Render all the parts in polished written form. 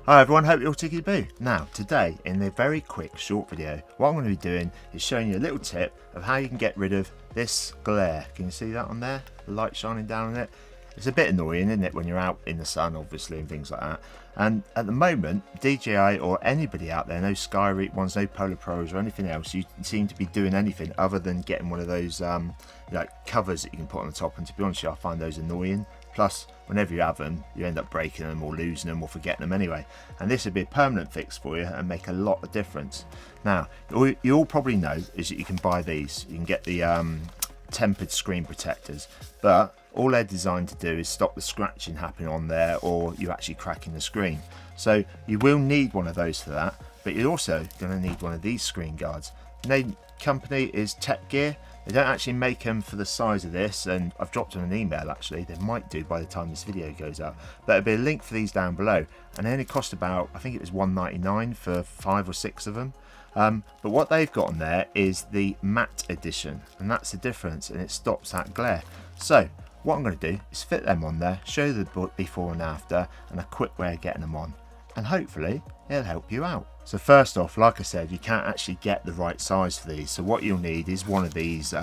Hi everyone, hope you're all tickety-boo. Now, today, in a very quick short video, what I'm going to be doing is showing you a little tip of how you can get rid of this glare. Can you see that on there? The light shining down on it? It's a bit annoying, isn't it, when you're out in the sun, obviously, and things like that. And at the moment, DJI or anybody out there, no Skyreach ones, no Polar Pros or anything else, you seem to be doing anything other than getting one of those like covers that you can put on the top. And to be honest, I find those annoying. Plus, whenever you have them, you end up breaking them or losing them or forgetting them anyway. And this would be a permanent fix for you and make a lot of difference. Now, you all probably know is that you can buy these. You can get the tempered screen protectors, but all they're designed to do is stop the scratching happening on there or you actually cracking the screen. So you will need one of those for that, but you're also going to need one of these screen guards. The name company is Tech Gear. They don't actually make them for the size of this, and I've dropped them an email actually. They might do by the time this video goes up, but there'll be a link for these down below, and they only cost about, I think it was $1.99 for 5 or 6 of them. But what they've got on there is the matte edition, and that's the difference, and it stops that glare. So what I'm going to do is fit them on there, show you the before and after, and a quick way of getting them on, and hopefully it'll help you out. So first off, like I said, you can't actually get the right size for these, so what you'll need is one of these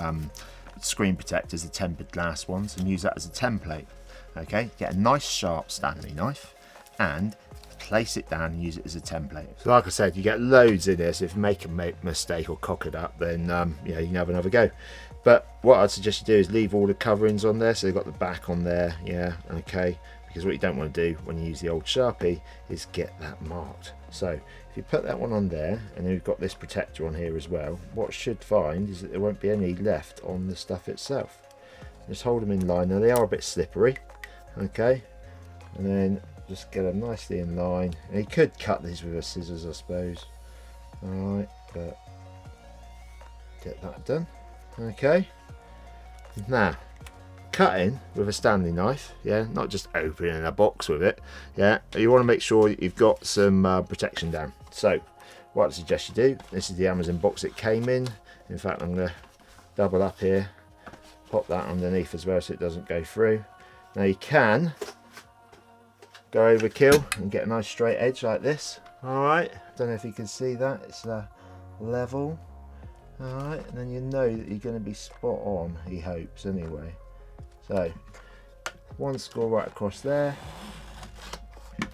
screen protectors, the tempered glass ones, and use that as a template. Okay, get a nice sharp Stanley knife and place it down and use it as a template. So like I said, you get loads in this. If you make a mistake or cock it up, then you know, you can have another go. But what I'd suggest you do is leave all the coverings on there, so you've got the back on there, yeah, okay, because what you don't want to do when you use the old Sharpie is get that marked. So if you put that one on there, and then we've got this protector on here as well, what you should find is that there won't be any left on the stuff itself. Just hold them in line. Now they are a bit slippery, okay, and then just get them nicely in line. And you could cut these with a scissors, I suppose. Alright, but get that done. Okay, now cutting with a Stanley knife, yeah, not just opening a box with it, yeah, you want to make sure you've got some protection down. So what I suggest you do, this is the Amazon box it came in. In fact, I'm going to double up here, pop that underneath as well so it doesn't go through. Now you can go overkill and get a nice straight edge like this. Alright, don't know if you can see that, it's level. Alright, and then you know that you're going to be spot on, he hopes anyway. So one score right across there.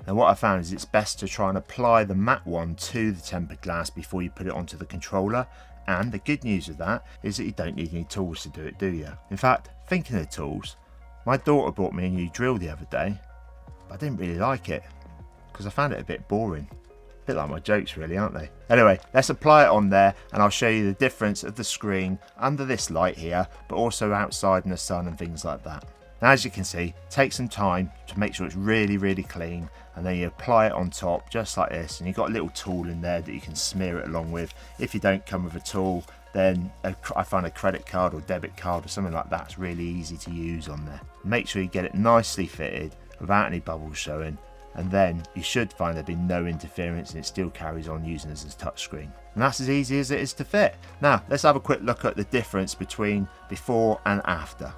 And what I found is it's best to try and apply the matte one to the tempered glass before you put it onto the controller. And the good news of that is that you don't need any tools to do it, do you? In fact, thinking of tools, my daughter bought me a new drill the other day. I didn't really like it because I found it a bit boring. A bit like my jokes really, aren't they? Anyway, let's apply it on there and I'll show you the difference of the screen under this light here, but also outside in the sun and things like that. Now as you can see, take some time to make sure it's really, really clean, and then you apply it on top just like this, and you've got a little tool in there that you can smear it along with. If you don't come with a tool, then I find a credit card or debit card or something like that's really easy to use on there. Make sure you get it nicely fitted without any bubbles showing, and then you should find there'll be no interference and it still carries on using as a touch screen. And that's as easy as it is to fit. Now let's have a quick look at the difference between before and after.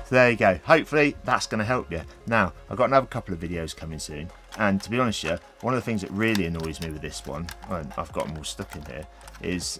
So there you go, hopefully that's going to help you. Now I've got another couple of videos coming soon, and to be honest with you, one of the things that really annoys me with this one, and I've got them all stuck in here, is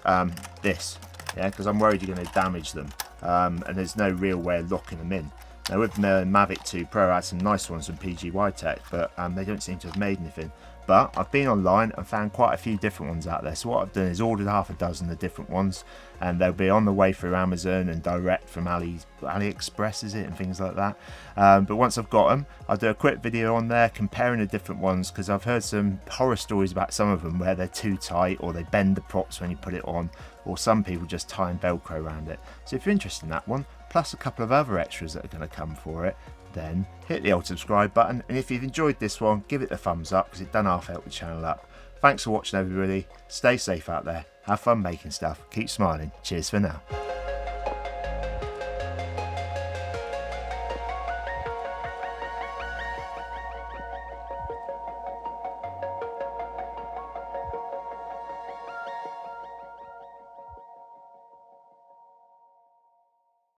this, yeah, because I'm worried you're going to damage them, and there's no real way of locking them in. Now with the Mavic 2 Pro I had some nice ones from PGY Tech, but they don't seem to have made anything. But I've been online and found quite a few different ones out there, so what I've done is ordered half a dozen of different ones, and they'll be on the way through Amazon and direct from AliExpress, is it, and things like that. But once I've got them, I'll do a quick video on there comparing the different ones, because I've heard some horror stories about some of them where they're too tight or they bend the props when you put it on, or some people just tie and velcro around it. So if you're interested in that one, plus a couple of other extras that are going to come for it, then hit the old subscribe button, and if you've enjoyed this one, give it a thumbs up because it done half help the channel up. Thanks for watching everybody, stay safe out there, have fun making stuff, keep smiling, cheers for now.